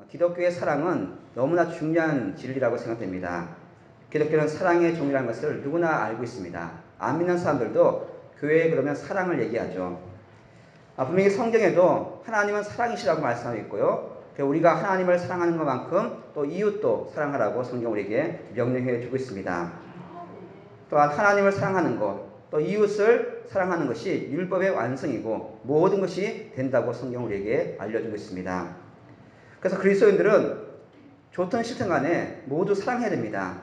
기독교의 사랑은 너무나 중요한 진리라고 생각됩니다. 기독교는 사랑의 종이라는 것을 누구나 알고 있습니다. 안 믿는 사람들도 교회에 그러면 사랑을 얘기하죠. 분명히 성경에도 하나님은 사랑이시라고 말씀하고 있고요. 우리가 하나님을 사랑하는 것만큼 또 이웃도 사랑하라고 성경 우리에게 명령해 주고 있습니다. 또한 하나님을 사랑하는 것, 또 이웃을 사랑하는 것이 율법의 완성이고 모든 것이 된다고 성경 우리에게 알려주고 있습니다. 그래서 그리스도인들은 좋든 싫든 간에 모두 사랑해야 됩니다.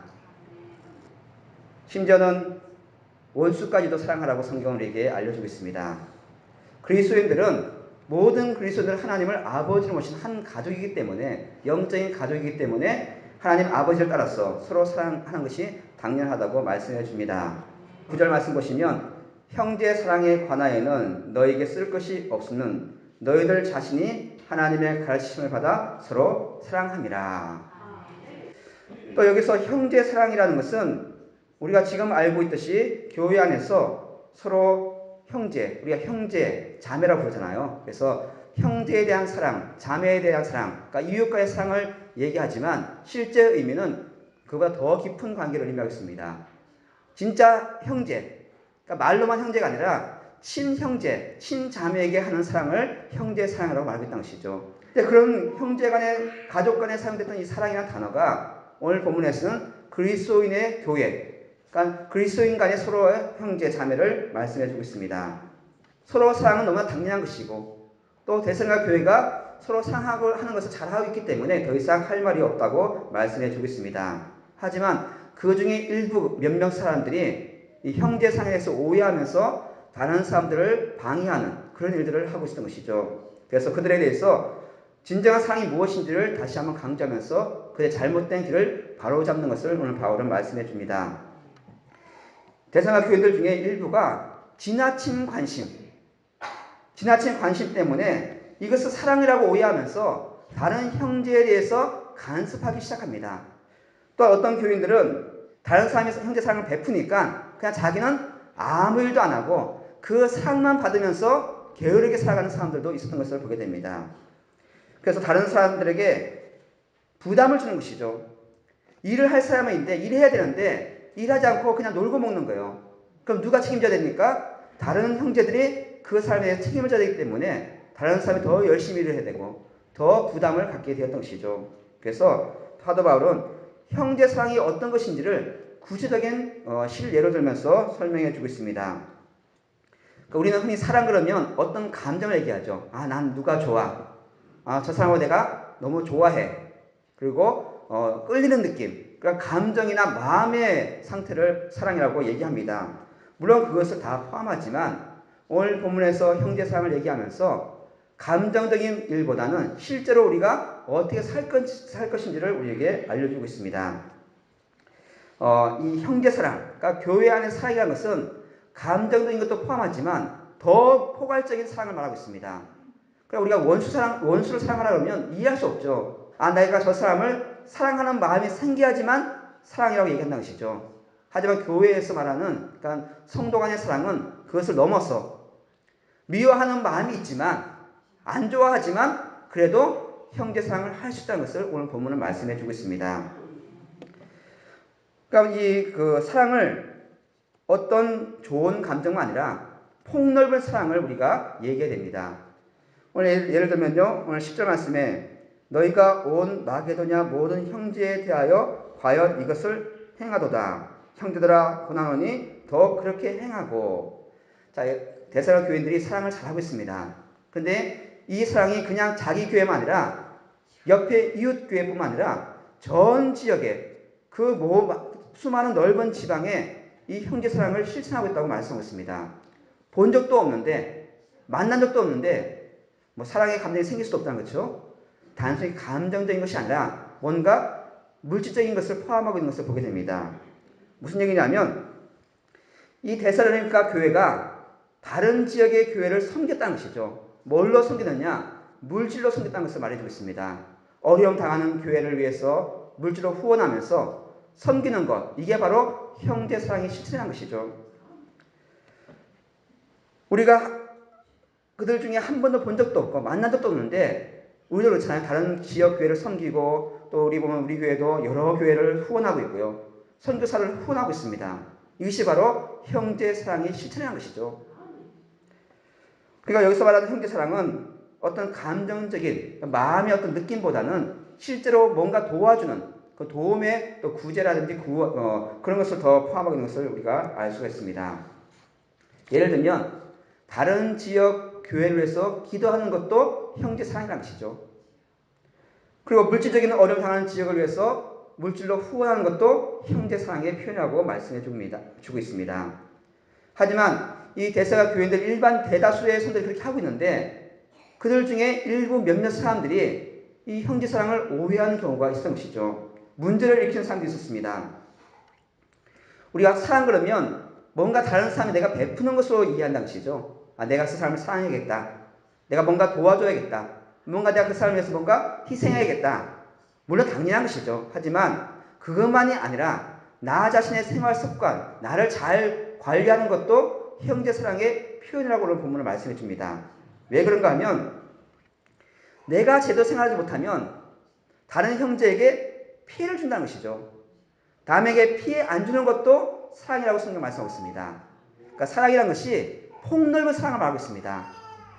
심지어는 원수까지도 사랑하라고 성경 우리에게 알려주고 있습니다. 그리스도인들은 모든 그리스도인들은 하나님을 아버지로 모신 한 가족이기 때문에, 영적인 가족이기 때문에 하나님 아버지를 따라서 서로 사랑하는 것이 당연하다고 말씀해 줍니다. 9절 말씀 보시면 형제 사랑에 관하여는 너에게 쓸 것이 없으면 너희들 자신이 하나님의 가르치심을 받아 서로 사랑함이라. 또 여기서 형제 사랑이라는 것은 우리가 지금 알고 있듯이 교회 안에서 서로 형제, 우리가 형제, 자매라고 부르잖아요. 그래서 형제에 대한 사랑, 자매에 대한 사랑, 그러니까 이웃과의 사랑을 얘기하지만 실제 의미는 그보다 더 깊은 관계를 의미하고 있습니다. 진짜 형제, 그러니까 말로만 형제가 아니라 친형제, 친자매에게 하는 사랑을 형제 사랑이라고 말하고 있다는 것이죠. 근데 그런 형제 간의, 가족 간에 사용됐던 이 사랑이라는 단어가 오늘 본문에서는 그리스도인의 교회, 그러니까 그리스도인 간의 서로의 형제, 자매를 말씀해 주고 있습니다. 서로 사랑은 너무나 당연한 것이고 또 대성과 교회가 서로 사랑하고 하는 것을 잘하고 있기 때문에 더 이상 할 말이 없다고 말씀해 주고 있습니다. 하지만 그 중에 일부 몇몇 사람들이 이 형제 사랑에서 오해하면서 다른 사람들을 방해하는 그런 일들을 하고 있었던 것이죠. 그래서 그들에 대해서 진정한 사랑이 무엇인지를 다시 한번 강조하면서 그의 잘못된 길을 바로잡는 것을 오늘 바울은 말씀해 줍니다. 대성과 교인들 중에 일부가 지나친 관심 때문에 이것을 사랑이라고 오해하면서 다른 형제에 대해서 간섭하기 시작합니다. 또 어떤 교인들은 다른 사람이 형제 사랑을 베푸니까 그냥 자기는 아무 일도 안 하고 그 사랑만 받으면서 게으르게 살아가는 사람들도 있었던 것을 보게 됩니다. 그래서 다른 사람들에게 부담을 주는 것이죠. 일을 할 사람은 있는데 일해야 되는데 일하지 않고 그냥 놀고 먹는 거예요. 그럼 누가 책임져야 됩니까? 다른 형제들이 그 사람에 대해서 책임을 져야 되기 때문에 다른 사람이 더 열심히 일을 해야 되고 더 부담을 갖게 되었던 것이죠. 그래서 사도 바울은 형제 사랑이 어떤 것인지를 구체적인 실예로 들면서 설명해 주고 있습니다. 그러니까 우리는 흔히 사랑 그러면 어떤 감정을 얘기하죠. 난 누가 좋아. 저 사람을 내가 너무 좋아해. 그리고 끌리는 느낌. 그러니까 감정이나 마음의 상태를 사랑이라고 얘기합니다. 물론 그것을 다 포함하지만 오늘 본문에서 형제 사랑을 얘기하면서 감정적인 일보다는 실제로 우리가 어떻게 살 것인지를 우리에게 알려주고 있습니다. 이 형제 사랑, 그러니까 교회 안의 사랑이라는 것은 감정적인 것도 포함하지만 더 포괄적인 사랑을 말하고 있습니다. 그러니까 우리가 원수를 사랑하라 그러면 이해할 수 없죠. 내가 저 사람을 사랑하는 마음이 생겨야지만 사랑이라고 얘기한다는 것이죠. 하지만 교회에서 말하는 그러니까 성도 간의 사랑은 그것을 넘어서 미워하는 마음이 있지만 안 좋아하지만 그래도 형제 사랑을 할 수 있다는 것을 오늘 본문은 말씀해 주고 있습니다. 그러니까 이 사랑을 어떤 좋은 감정만 아니라 폭넓은 사랑을 우리가 얘기해야 됩니다. 오늘 예를 들면요. 오늘 10절 말씀에 너희가 온 마게도냐 모든 형제에 대하여 과연 이것을 행하도다. 형제들아 고난하노니 더 그렇게 행하고. 자, 데살로니가 교인들이 사랑을 잘하고 있습니다. 근데 이 사랑이 그냥 자기 교회만 아니라 옆에 이웃 교회뿐만 아니라 전 지역에 수많은 넓은 지방에 이 형제 사랑을 실천하고 있다고 말씀하고 있습니다. 본 적도 없는데 만난 적도 없는데 사랑의 감정이 생길 수도 없다는 거죠. 단순히 감정적인 것이 아니라 뭔가 물질적인 것을 포함하고 있는 것을 보게 됩니다. 무슨 얘기냐면 이 데살로니가 교회가 다른 지역의 교회를 섬겼다는 것이죠. 뭘로 섬기느냐? 물질로 섬겼다는 것을 말해주고 있습니다. 어려움 당하는 교회를 위해서 물질로 후원하면서 섬기는 것, 이게 바로 형제 사랑의 실천이라는 것이죠. 우리가 그들 중에 한 번도 본 적도 없고 만난 적도 없는데 우리도 그렇잖아요. 다른 지역 교회를 섬기고 또 우리 보면 우리 교회도 여러 교회를 후원하고 있고요. 선교사를 후원하고 있습니다. 이것이 바로 형제 사랑의 실천이라는 것이죠. 그러니까 여기서 말하는 형제 사랑은 어떤 감정적인 마음의 어떤 느낌보다는 실제로 뭔가 도와주는 그 도움의 또 구제라든지 그런 것을 더 포함하고 있는 것을 우리가 알 수가 있습니다. 예를 들면 다른 지역 교회를 위해서 기도하는 것도 형제 사랑이라는 것이죠. 그리고 물질적인 어려움 당하는 지역을 위해서 물질로 후원하는 것도 형제 사랑의 표현이라고 말씀해 주고 있습니다. 하지만 이 데살로니가 교인들 일반 대다수의 성도들이 그렇게 하고 있는데 그들 중에 일부 몇몇 사람들이 이 형제 사랑을 오해하는 경우가 있었던 것이죠. 문제를 일으키는 사람들이 있었습니다. 우리가 사랑 그러면 뭔가 다른 사람이 내가 베푸는 것으로 이해한다는 것이죠. 내가 그 사람을 사랑해야겠다. 내가 뭔가 도와줘야겠다. 뭔가 내가 그 사람을 위해서 뭔가 희생해야겠다. 물론 당연한 것이죠. 하지만 그것만이 아니라 나 자신의 생활 습관, 나를 잘 관리하는 것도 형제 사랑의 표현이라고 오늘 본문을 말씀해 줍니다. 왜 그런가 하면 내가 제대로 생활하지 못하면 다른 형제에게 피해를 준다는 것이죠. 남에게 피해 안 주는 것도 사랑이라고 성경 말씀하고 있습니다. 그러니까 사랑이라는 것이 폭넓은 사랑을 말하고 있습니다.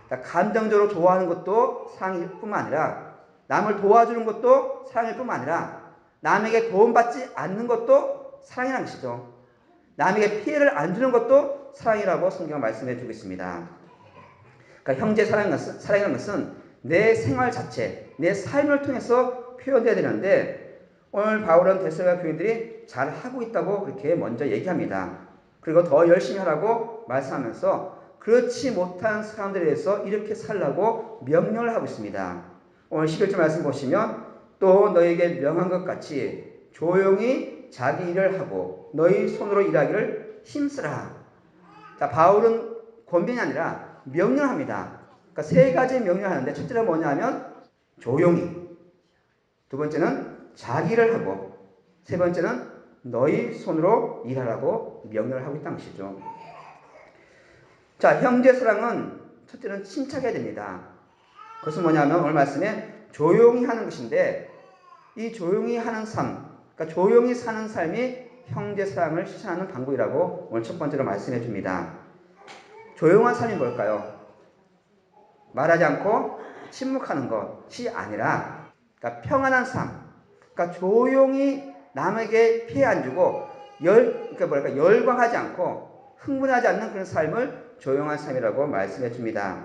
그러니까 감정적으로 좋아하는 것도 사랑일 뿐만 아니라 남을 도와주는 것도 사랑일 뿐만 아니라 남에게 도움받지 않는 것도 사랑이라는 것이죠. 남에게 피해를 안 주는 것도 사랑이라고 성경은 말씀해 주고 있습니다. 그러니까 형제 사랑이라는 것은 내 생활 자체, 내 삶을 통해서 표현돼야 되는데 오늘 바울은 데살로니가 교인들이 잘 하고 있다고 그렇게 먼저 얘기합니다. 그리고 더 열심히 하라고 말씀하면서 그렇지 못한 사람들에 대해서 이렇게 살라고 명령을 하고 있습니다. 오늘 11절 말씀 보시면 또 너에게 명한 것 같이 조용히 자기 일을 하고 너희 손으로 일하기를 힘쓰라. 자, 바울은 권면이 아니라 명령합니다. 그러니까 세 가지 명령을 하는데 첫째는 뭐냐면 조용히, 두 번째는 자기를 하고 세 번째는 너희 손으로 일하라고 명령을 하고 있다는 것이죠. 자, 형제 사랑은 첫째는 침착해야 됩니다. 그것은 뭐냐면 오늘 말씀에 조용히 하는 것인데 이 조용히 하는 삶, 그러니까 조용히 사는 삶이 형제 사랑을 실천하는 방법이라고 오늘 첫 번째로 말씀해 줍니다. 조용한 삶이 뭘까요? 말하지 않고 침묵하는 것이 아니라 그러니까 평안한 삶, 그러니까 조용히 남에게 피해 안 주고 열광하지 않고 흥분하지 않는 그런 삶을 조용한 삶이라고 말씀해 줍니다.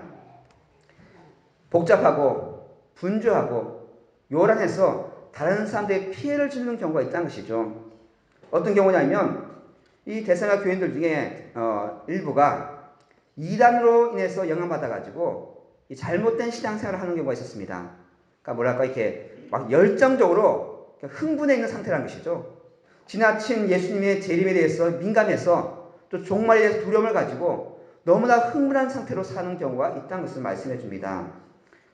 복잡하고 분주하고 요란해서 다른 사람들에게 피해를 주는 경우가 있다는 것이죠. 어떤 경우냐면 이 데살로니가 교인들 중에 일부가 이단으로 인해서 영향받아가지고 잘못된 신앙생활을 하는 경우가 있었습니다. 그러니까 뭐랄까 이렇게 막 열정적으로 흥분해 있는 상태라는 것이죠. 지나친 예수님의 재림에 대해서 민감해서 또 종말에 대해서 두려움을 가지고 너무나 흥분한 상태로 사는 경우가 있다는 것을 말씀해 줍니다.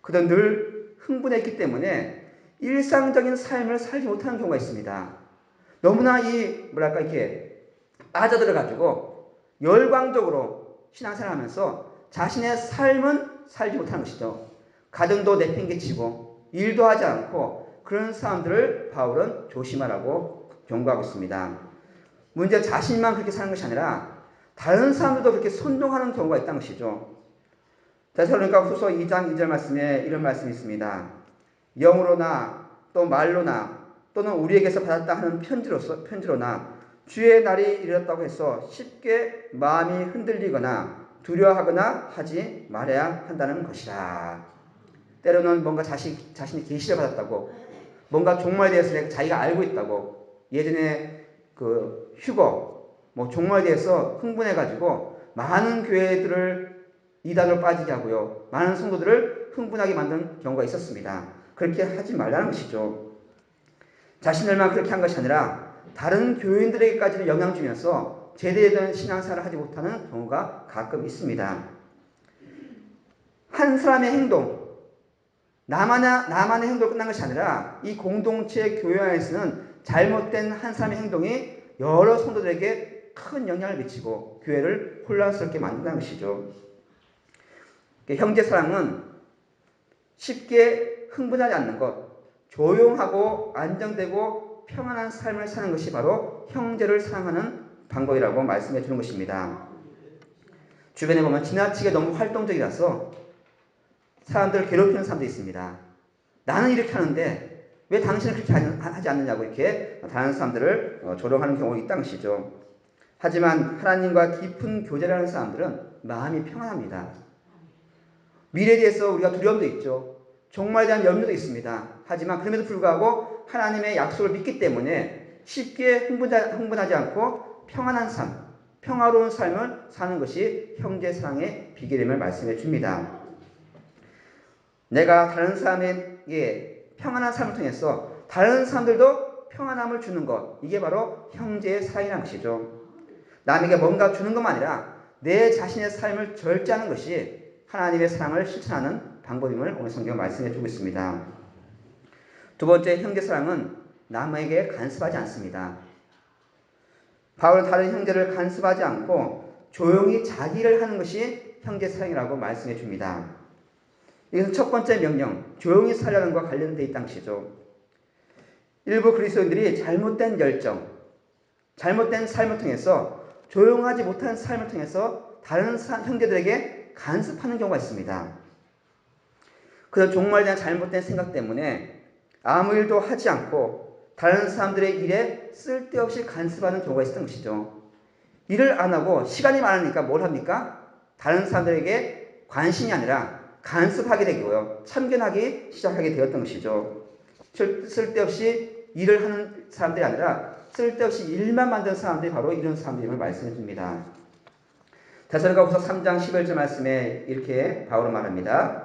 그들은 늘 흥분했기 때문에 일상적인 삶을 살지 못하는 경우가 있습니다. 너무나 이렇게 빠져들어가지고 열광적으로 신앙생활을 하면서 자신의 삶은 살지 못하는 것이죠. 가정도 내팽개치고 일도 하지 않고 그런 사람들을 바울은 조심하라고 경고하고 있습니다. 문제 자신만 그렇게 사는 것이 아니라 다른 사람들도 그렇게 선동하는 경우가 있다는 것이죠. 데살로니가 후서 2장 2절 말씀에 이런 말씀이 있습니다. 영으로나 또 말로나 또는 우리에게서 받았다 하는 편지로나 주의 날이 이르렀다고 해서 쉽게 마음이 흔들리거나 두려워하거나 하지 말아야 한다는 것이라. 때로는 뭔가 자신이 계시를 받았다고, 뭔가 종말에 대해서 자기가 알고 있다고, 예전에 그 휴거, 종말에 대해서 흥분해가지고 많은 교회들을 이단으로 빠지게 하고요, 많은 성도들을 흥분하게 만든 경우가 있었습니다. 그렇게 하지 말라는 것이죠. 자신들만 그렇게 한 것이 아니라 다른 교인들에게까지도 영향 주면서 제대로 된 신앙생활을 하지 못하는 경우가 가끔 있습니다. 한 사람의 행동, 나만의 행동으로 끝난 것이 아니라 이 공동체 교회 안에서는 잘못된 한 사람의 행동이 여러 성도들에게 큰 영향을 미치고 교회를 혼란스럽게 만든다는 것이죠. 형제 사랑은 쉽게 흥분하지 않는 것, 조용하고 안정되고 평안한 삶을 사는 것이 바로 형제를 사랑하는 방법이라고 말씀해 주는 것입니다. 주변에 보면 지나치게 너무 활동적이라서 사람들을 괴롭히는 사람도 있습니다. 나는 이렇게 하는데 왜 당신은 그렇게 하지 않느냐고 이렇게 다른 사람들을 조롱하는 경우가 있다는 것이죠. 하지만 하나님과 깊은 교제를 하는 사람들은 마음이 평안합니다. 미래에 대해서 우리가 두려움도 있죠. 종말에 대한 염려도 있습니다. 하지만 그럼에도 불구하고 하나님의 약속을 믿기 때문에 쉽게 흥분하지 않고 평안한 삶, 평화로운 삶을 사는 것이 형제 사랑의 비결임을 말씀해 줍니다. 내가 다른 사람에게 평안한 삶을 통해서 다른 사람들도 평안함을 주는 것, 이게 바로 형제의 사랑이라는 것이죠. 남에게 뭔가 주는 것만 아니라 내 자신의 삶을 절제하는 것이 하나님의 사랑을 실천하는 방법임을 오늘 성경 말씀해 주고 있습니다. 두 번째, 형제 사랑은 남에게 간섭하지 않습니다. 바울은 다른 형제를 간섭하지 않고 조용히 자기 일을 하는 것이 형제 사랑이라고 말씀해 줍니다. 이것은 첫 번째 명령, 조용히 살려는 것과 관련되어 있다는 것이죠. 일부 그리스도인들이 잘못된 열정, 잘못된 삶을 통해서 조용하지 못한 삶을 통해서 다른 형제들에게 간섭하는 경우가 있습니다. 그래서 종말에 대한 잘못된 생각 때문에 아무 일도 하지 않고 다른 사람들의 일에 쓸데없이 간섭하는 경우가 있었던 것이죠. 일을 안 하고 시간이 많으니까 뭘 합니까? 다른 사람들에게 관심이 아니라 간섭하게 되고요. 참견하기 시작하게 되었던 것이죠. 쓸데없이 일을 하는 사람들이 아니라 쓸데없이 일만 만드는 사람들이 바로 이런 사람들임을 말씀해 줍니다. 데살로니가후서 3장 11절 말씀에 이렇게 바울은 말합니다.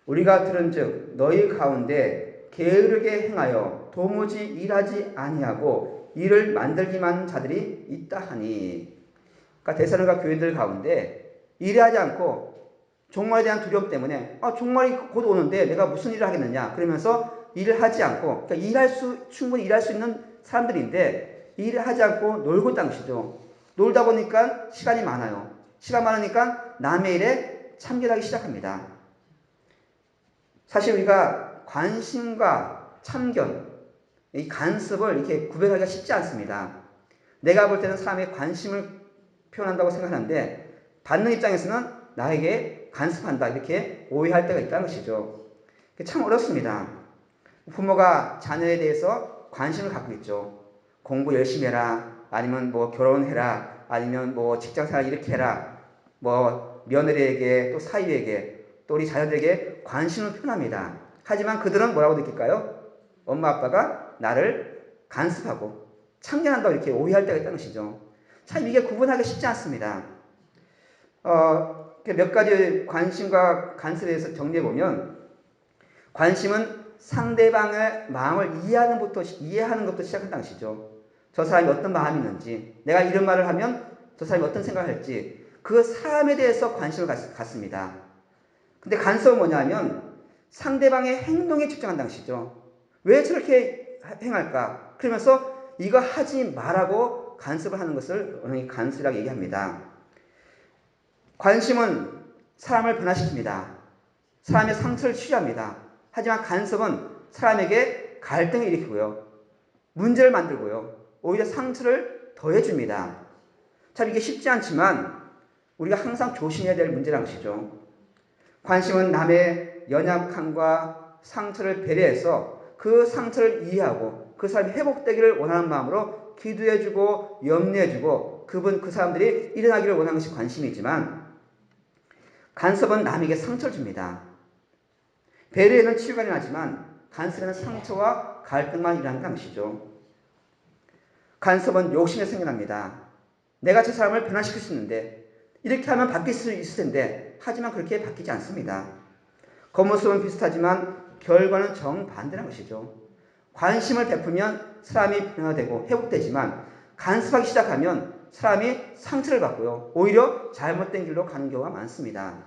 우리가 들은즉 너희 가운데 게으르게 행하여 도무지 일하지 아니하고 일을 만들기만 하는 자들이 있다 하니. 그러니까 데살로니가 교인들 가운데 일하지 않고 종말에 대한 두려움 때문에 종말이 곧 오는데 내가 무슨 일을 하겠느냐 그러면서 일을 하지 않고, 그러니까 충분히 일할 수 있는 사람들인데 일을 하지 않고 놀고 있다는 것이죠. 놀다 보니까 시간이 많아요. 시간 많으니까 남의 일에 참견하기 시작합니다. 사실 우리가 관심과 참견, 이 간섭을 이렇게 구별하기가 쉽지 않습니다. 내가 볼 때는 사람의 관심을 표현한다고 생각하는데 받는 입장에서는 나에게 간섭한다 이렇게 오해할 때가 있다는 것이죠. 참 어렵습니다. 부모가 자녀에 대해서 관심을 갖고 있죠. 공부 열심히 해라, 아니면 뭐 결혼해라, 아니면 뭐 직장생활 이렇게 해라, 뭐 며느리에게 또 사위에게 또 우리 자녀들에게 관심을 표현합니다. 하지만 그들은 뭐라고 느낄까요? 엄마 아빠가 나를 간섭하고 참견한다고 이렇게 오해할 때가 있다는 것이죠. 참 이게 구분하기 쉽지 않습니다. 몇 가지 관심과 간섭에 대해서 정리해보면, 관심은 상대방의 마음을 이해하는 것부터 시작한다는 것이죠. 저 사람이 어떤 마음이 있는지, 내가 이런 말을 하면 저 사람이 어떤 생각을 할지 그 사람에 대해서 관심을 갖습니다. 근데 간섭은 뭐냐면 상대방의 행동에 집중한다는 것이죠. 왜 저렇게 행할까? 그러면서 이거 하지 말라고 간섭을 하는 것을 간섭이라고 얘기합니다. 관심은 사람을 변화시킵니다. 사람의 상처를 치유합니다. 하지만 간섭은 사람에게 갈등을 일으키고요. 문제를 만들고요. 오히려 상처를 더해줍니다. 참 이게 쉽지 않지만 우리가 항상 조심해야 될 문제라는 것이죠. 관심은 남의 연약함과 상처를 배려해서 그 상처를 이해하고 그 사람이 회복되기를 원하는 마음으로 기도해주고 염려해주고 그 사람들이 일어나기를 원하는 것이 관심이지만, 간섭은 남에게 상처를 줍니다. 배려에는 치유가 일어나지만 간섭에는 상처와 갈등만 일어난다는 것이죠. 간섭은 욕심에 생겨납니다. 내가 저 사람을 변화시킬 수 있는데, 이렇게 하면 바뀔 수 있을 텐데, 하지만 그렇게 바뀌지 않습니다. 겉모습은 비슷하지만 결과는 정반대라는 것이죠. 관심을 베풀면 사람이 변화되고 회복되지만 간섭하기 시작하면 사람이 상처를 받고요. 오히려 잘못된 길로 가는 경우가 많습니다.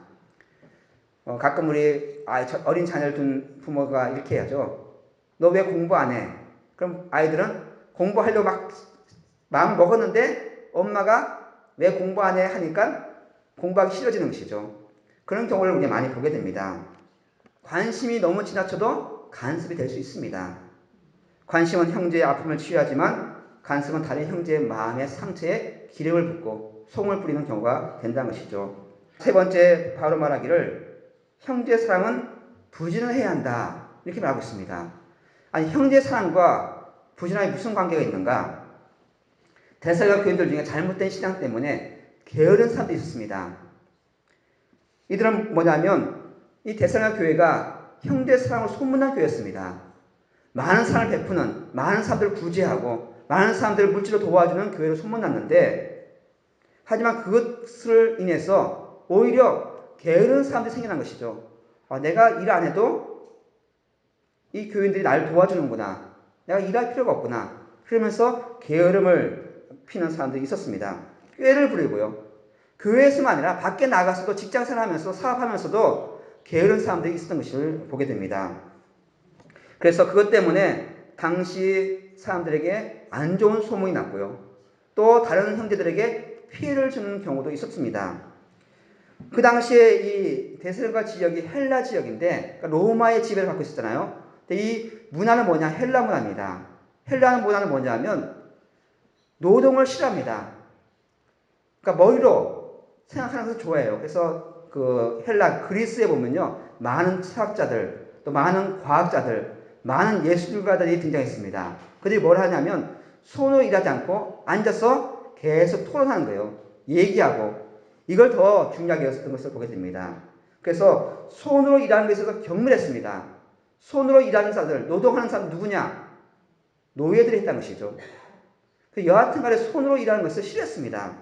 가끔 우리 어린 자녀를 둔 부모가 이렇게 해야죠. 너 왜 공부 안 해? 그럼 아이들은 공부하려고 막 마음을 먹었는데 엄마가 왜 공부 안 해? 하니까 공부하기 싫어지는 것이죠. 그런 경우를 우리가 많이 보게 됩니다. 관심이 너무 지나쳐도 간섭이 될 수 있습니다. 관심은 형제의 아픔을 치유하지만 간섭은 다른 형제의 마음의 상처에 기름을 붓고 소금을 뿌리는 경우가 된다는 것이죠. 세 번째, 바로 말하기를 형제 사랑은 부진을 해야 한다, 이렇게 말하고 있습니다. 아니, 형제 사랑과 부진함이 무슨 관계가 있는가? 데살로니가 교인들 중에 잘못된 신앙 때문에 게으른 사람들이 있었습니다. 이들은 뭐냐면 이 데살로니가 교회가 형제 사랑으로 소문난 교회였습니다. 많은 사랑을 베푸는, 많은 사람들을 구제하고 많은 사람들을 물질로 도와주는 교회로 소문났는데, 하지만 그것을 인해서 오히려 게으른 사람들이 생겨난 것이죠. 내가 일 안 해도 이 교인들이 나를 도와주는구나, 내가 일할 필요가 없구나, 그러면서 게으름을 피는 사람들이 있었습니다. 꾀를 부리고요. 교회에서만 아니라 밖에 나가서도 직장생활하면서 사업하면서도 게으른 사람들이 있었던 것을 보게 됩니다. 그래서 그것 때문에 당시 사람들에게 안 좋은 소문이 났고요. 또 다른 형제들에게 피해를 주는 경우도 있었습니다. 그 당시에 이 데살로니가 지역이 헬라 지역인데, 그러니까 로마의 지배를 받고 있었잖아요. 근데 이 문화는 뭐냐? 헬라 문화입니다. 헬라 문화는 뭐냐면 노동을 싫어합니다. 그러니까 머리로 생각하는 것을 좋아해요. 그래서 그 헬라 그리스에 보면요, 많은 철학자들, 또 많은 과학자들, 많은 예술가들이 등장했습니다. 그들이 뭘 하냐면 손으로 일하지 않고 앉아서 계속 토론하는 거예요. 얘기하고. 이걸 더 중요하게 여겼던 것을 보게 됩니다. 그래서 손으로 일하는 것에 있어서 경멸했습니다. 손으로 일하는 사람들, 노동하는 사람 누구냐? 노예들이 했다는 것이죠. 여하튼 간에 손으로 일하는 것을 싫어했습니다.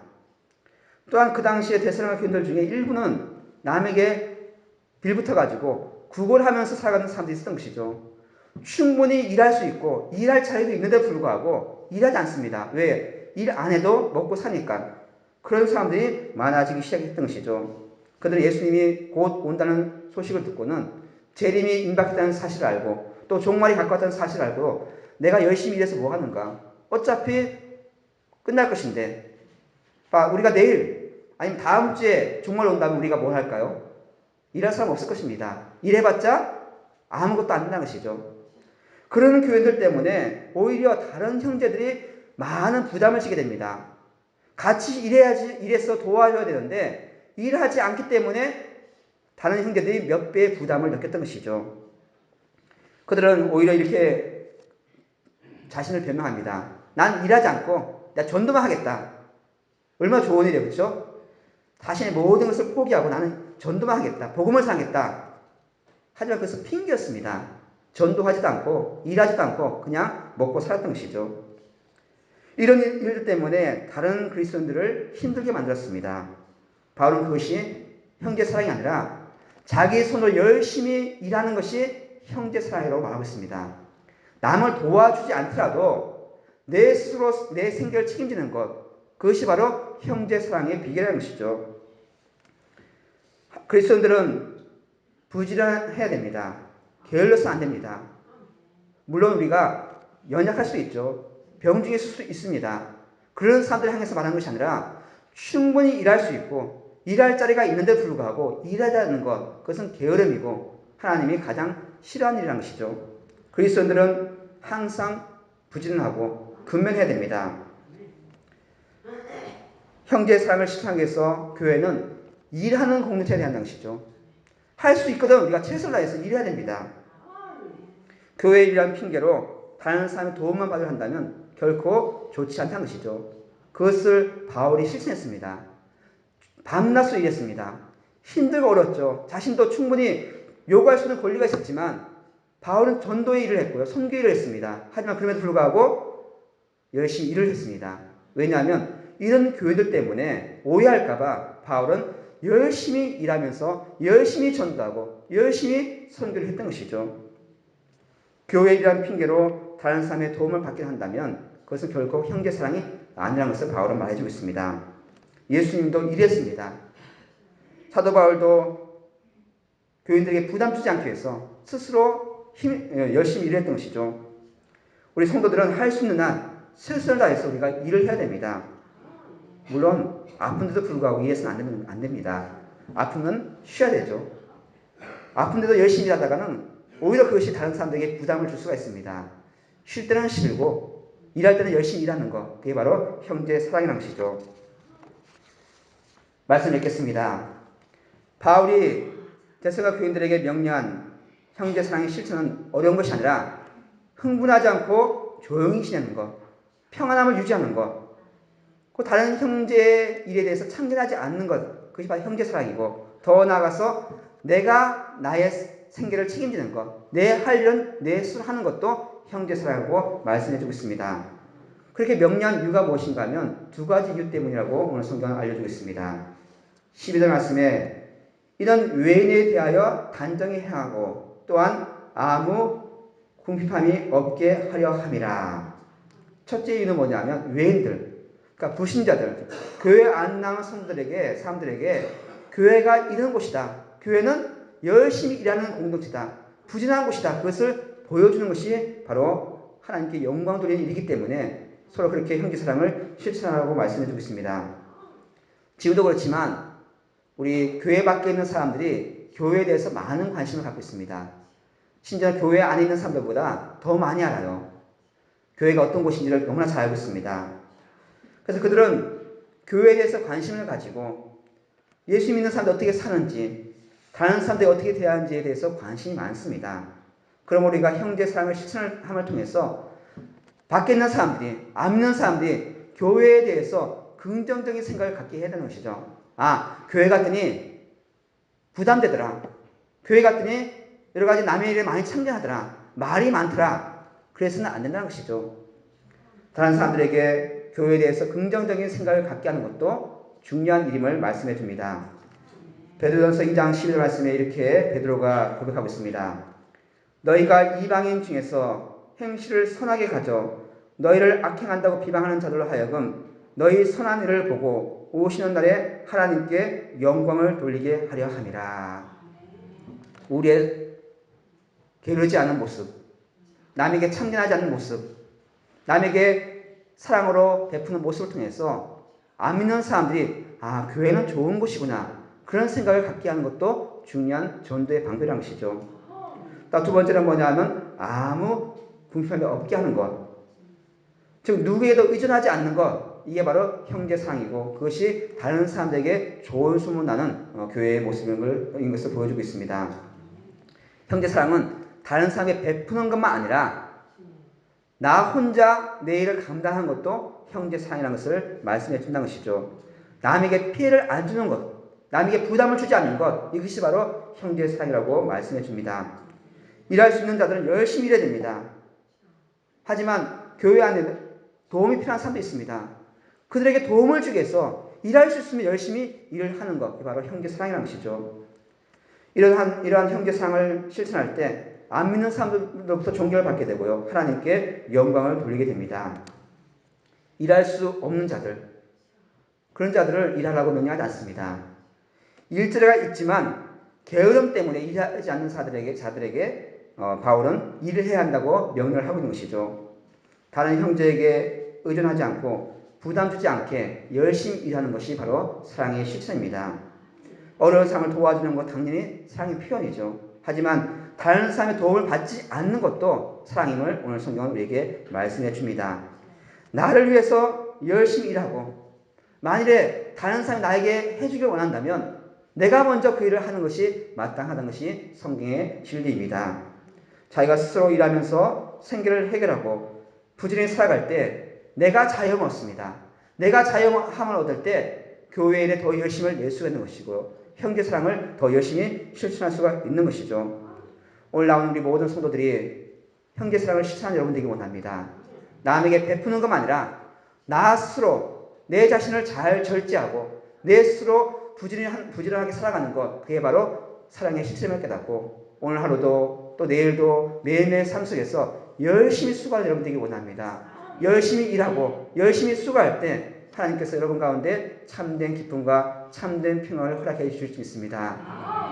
또한 그 당시에 데살로니가 교인들 중에 일부는 남에게 빌붙어가지고 구걸하면서 살아가는 사람들이 있었던 것이죠. 충분히 일할 수 있고 일할 자리도 있는데 불구하고 일하지 않습니다. 왜? 일 안 해도 먹고 사니까. 그런 사람들이 많아지기 시작했던 것이죠. 그들은 예수님이 곧 온다는 소식을 듣고는 재림이 임박했다는 사실을 알고 또 종말이 가까웠다는 사실을 알고 내가 열심히 일해서 뭐 하는가? 어차피 끝날 것인데, 우리가 내일 아니면 다음 주에 종말 온다면 우리가 뭘 할까요? 일할 사람 없을 것입니다. 일해봤자 아무것도 안 된다는 것이죠. 그런 교회들 때문에 오히려 다른 형제들이 많은 부담을 지게 됩니다. 같이 일해서 도와줘야 되는데 일하지 않기 때문에 다른 형제들이 몇 배의 부담을 느꼈던 것이죠. 그들은 오히려 이렇게 자신을 변명합니다. 난 일하지 않고 내가 전도만 하겠다. 얼마나 좋은 일이에요. 그렇죠? 자신의 모든 것을 포기하고 나는 전도만 하겠다. 복음을 전하겠다. 하지만 그것은 핑계였습니다. 전도하지도 않고 일하지도 않고 그냥 먹고 살았던 것이죠. 이런 일들 때문에 다른 그리스도인들을 힘들게 만들었습니다. 바울은 그것이 형제 사랑이 아니라 자기 손으로 열심히 일하는 것이 형제 사랑이라고 말하고 있습니다. 남을 도와주지 않더라도 내 스스로 내 생계를 책임지는 것, 그것이 바로 형제 사랑의 비결이라는 것이죠. 그리스도인들은 부지런해야 됩니다. 게을러서는 안 됩니다. 물론 우리가 연약할 수 있죠. 병중에 있을 수 있습니다. 그런 사람들을 향해서 말하는 것이 아니라 충분히 일할 수 있고 일할 자리가 있는데 불구하고 일하지 않는 것, 그것은 게으름이고 하나님이 가장 싫어하는 일이라는 것이죠. 그리스도인들은 항상 부지런하고 근면해야 됩니다. 형제의 사랑을 실천하기 위해서 교회는 일하는 공동체가 되어야 한다는 것이죠. 할 수 있거든 우리가 최선을 다해서 일해야 됩니다. 교회 일이라는 핑계로 다른 사람의 도움만 받으려 한다면 결코 좋지 않다는 것이죠. 그것을 바울이 실천했습니다. 밤낮으로 일했습니다. 힘들고 어렵죠. 자신도 충분히 요구할 수 있는 권리가 있었지만 바울은 전도의 일을 했고요. 선교 일을 했습니다. 하지만 그럼에도 불구하고 열심히 일을 했습니다. 왜냐하면 이런 교회들 때문에 오해할까봐 바울은 열심히 일하면서 열심히 전도하고 열심히 선교를 했던 것이죠. 교회 일이라는 핑계로 다른 사람의 도움을 받게 한다면 그것은 결코 형제 사랑이 아니라는 것을 바울은 말해주고 있습니다. 예수님도 일했습니다. 사도 바울도 교인들에게 부담 주지 않기 위해서 스스로 열심히 일했던 것이죠. 우리 성도들은 할 수 있는 한 최선을 다해서 우리가 일을 해야 됩니다. 물론 아픈데도 불구하고 일해서는 안 됩니다. 아프면 쉬어야 되죠. 아픈데도 열심히 하다가는 오히려 그것이 다른 사람들에게 부담을 줄 수가 있습니다. 쉴 때는 쉬고 일할 때는 열심히 일하는 것, 그게 바로 형제 사랑이라는 것이죠. 말씀 읽겠습니다. 바울이 데살로니가 교인들에게 명령한 형제 사랑의 실천은 어려운 것이 아니라 흥분하지 않고 조용히 지내는 것, 평안함을 유지하는 것, 그 다른 형제의 일에 대해서 참견하지 않는 것, 그것이 바로 형제 사랑이고, 더 나아가서 내가 나의 생계를 책임지는 것, 내 할 일은 내 스스로 하는 것도 형제 사랑이라고 말씀해주고 있습니다. 그렇게 명령한 이유가 무엇인가 하면 두 가지 이유 때문이라고 오늘 성경은 알려주고 있습니다. 12절 말씀에 이런 외인에 대하여 단정히 행하고 또한 아무 궁핍함이 없게 하려 함이라. 첫째 이유는 뭐냐면 외인들, 그러니까 불신자들, 교회 안 나온 사람들에게 교회가 이런 곳이다. 교회는 열심히 일하는 공동체다. 부진한 곳이다. 그것을 보여주는 것이 바로 하나님께 영광 돌리는 일이기 때문에 서로 그렇게 형제사랑을 실천하라고 말씀해주고 있습니다. 지금도 그렇지만 우리 교회 밖에 있는 사람들이 교회에 대해서 많은 관심을 갖고 있습니다. 심지어 교회 안에 있는 사람들보다 더 많이 알아요. 교회가 어떤 곳인지를 너무나 잘 알고 있습니다. 그래서 그들은 교회에 대해서 관심을 가지고 예수 믿는 사람들 어떻게 사는지, 다른 사람들이 어떻게 대하는지에 대해서 관심이 많습니다. 그럼 우리가 형제 사랑을 실천함을 통해서 밖에 있는 사람들이, 안 믿는 사람들이 교회에 대해서 긍정적인 생각을 갖게 해야 되는 것이죠. 아, 교회 갔더니 부담되더라. 교회 갔더니 여러 가지 남의 일에 많이 참견하더라. 말이 많더라. 그래서는 안 된다는 것이죠. 다른 사람들에게 교회에 대해서 긍정적인 생각을 갖게 하는 것도 중요한 일임을 말씀해 줍니다. 베드로전서 2장 11절 말씀에 이렇게 베드로가 고백하고 있습니다. 너희가 이방인 중에서 행실을 선하게 가져 너희를 악행한다고 비방하는 자들로 하여금 너희 선한 일을 보고 오시는 날에 하나님께 영광을 돌리게 하려 함이라. 우리의 게으르지 않은 모습, 남에게 참견하지 않는 모습, 남에게 사랑으로 베푸는 모습을 통해서 안 믿는 사람들이 아, 교회는 좋은 곳이구나, 그런 생각을 갖게 하는 것도 중요한 전도의 방법이라는 것이죠. 두 번째는 뭐냐면 아무 궁핍함이 없게 하는 것, 즉 누구에도 의존하지 않는 것, 이게 바로 형제사랑이고 그것이 다른 사람들에게 좋은 소문나는 교회의 모습인 것을 보여주고 있습니다. 형제사랑은 다른 사람에게 베푸는 것만 아니라 나 혼자 내 일을 감당하는 것도 형제사랑이라는 것을 말씀해 준다는 것이죠. 남에게 피해를 안 주는 것, 남에게 부담을 주지 않는 것, 이것이 바로 형제사랑이라고 말씀해 줍니다. 일할 수 있는 자들은 열심히 일해야 됩니다. 하지만 교회 안에 도움이 필요한 사람도 있습니다. 그들에게 도움을 주기 위해서 일할 수 있으면 열심히 일을 하는 것, 이게 바로 형제사랑이라는 것이죠. 이러한 형제사랑을 실천할 때 안 믿는 사람들로부터 존경을 받게 되고요, 하나님께 영광을 돌리게 됩니다. 일할 수 없는 자들, 그런 자들을 일하라고 명령하지 않습니다. 일자리가 있지만 게으름 때문에 일하지 않는 자들에게 바울은 일을 해야 한다고 명령을 하고 있는 것이죠. 다른 형제에게 의존하지 않고 부담 주지 않게 열심히 일하는 것이 바로 사랑의 실천입니다. 어려운 사람을 도와주는 것 당연히 사랑의 표현이죠. 하지만 다른 사람의 도움을 받지 않는 것도 사랑임을 오늘 성경은 우리에게 말씀해 줍니다. 나를 위해서 열심히 일하고 만일에 다른 사람이 나에게 해주길 원한다면 내가 먼저 그 일을 하는 것이 마땅하다는 것이 성경의 진리입니다. 자기가 스스로 일하면서 생계를 해결하고 부지런히 살아갈 때 내가 자유함을 얻습니다. 내가 자유함을 얻을 때 교회 일에 더 열심을 낼 수가 있는 것이고 형제사랑을 더 열심히 실천할 수가 있는 것이죠. 오늘 나오는 우리 모든 성도들이 형제사랑을 실천하는 여러분 되기 원합니다. 남에게 베푸는 것만 아니라 나 스스로 내 자신을 잘 절제하고 내 스스로 부지런하게 살아가는 것, 그게 바로 사랑의 실천을 깨닫고 오늘 하루도 또 내일도 매일매일 삶 속에서 열심히 수고할 여러분 되기 원합니다. 열심히 일하고 열심히 수고할 때 하나님께서 여러분 가운데 참된 기쁨과 참된 평안을 허락해 주실 수 있습니다.